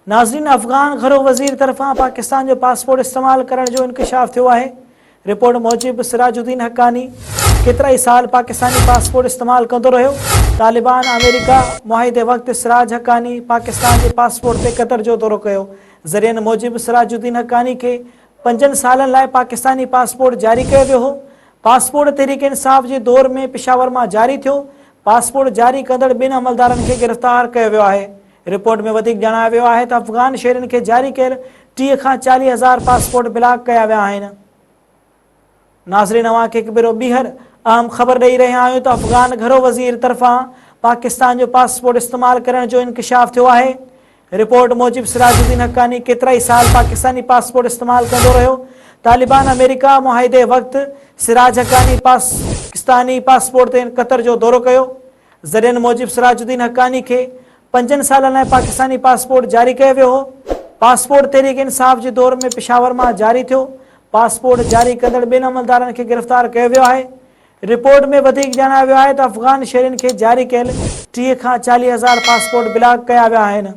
नाज़रीन, अफ़गान घरो वज़ीर तरफ़ां पाकिस्तान जो पासपोर्ट इस्तेमाल करण जो इंकशाफ थियो आहे। रिपोर्ट मूजिब सिराजुद्दीन हक्कानी केतिरा साल पाकिस्तानी पासपोर्ट इस्तेमाल कंदो रहियो। तालिबान अमेरिका मुआहिदे वक़्तु सिराज हक्कानी पाकिस्तान के पासपोर्ट ते कतर जो दौरो कयो। ज़रियनि मूजिब सिराजुद्दीन हक्कानी के 5 सालनि लाइ पाकिस्तानी पासपोर्ट जारी कयो वियो हो। पासपोर्ट तहरीक इंसाफ़ जे दौर में पेशावर मां जारी थियो। पासपोर्ट जारी कंदड़ 2 अमलदारनि खे गिरफ़्तार कयो वियो आहे। रिपोर्ट में वधिक जणायो वियो आहे त अफ़गान शहरनि खे जारी कयल 30 खां 40 हज़ार पासपोर्ट ब्लॉक कया विया आहिनि। नाज़रीन, अवां खे हिकु भेरो ॿीहर अहम ख़बर ॾेई रहिया आहियूं त अफ़गान घरो वज़ीर तरफ़ां पाकिस्तान जो पासपोर्ट इस्तेमाल करण जो इंकशाफ थियो आहे। रिपोर्ट मूजिब सिराजुद्दीन हक्कानी केतिरा ई साल पाकिस्तानी पासपोर्ट इस्तेमाल कंदो रहियो। तालिबान अमेरिका मुआहिदे वक़्तु सिराज हक्कानी पाकिस्तानी पासपोर्ट ते कतर जो दौरो कयो। ज़रियनि मूजिब सिराजुद्दीन हक्कानी खे 5 सालनि लाइ पाकिस्तानी पासपोर्ट जारी कयो वियो हो। पासपोर्ट तहरीक इंसाफ़ जे दौर में पेशावर मां जारी थियो। पासपोर्ट जारी कंदड़ 2 अमलदारनि खे गिरफ़्तार कयो वियो आहे। रिपोर्ट में वधिक जणायो वियो आहे त अफ़गान शहरनि खे जारी कयल 30 खां 40 हज़ार पासपोर्ट ब्लॉक कया विया आहिनि।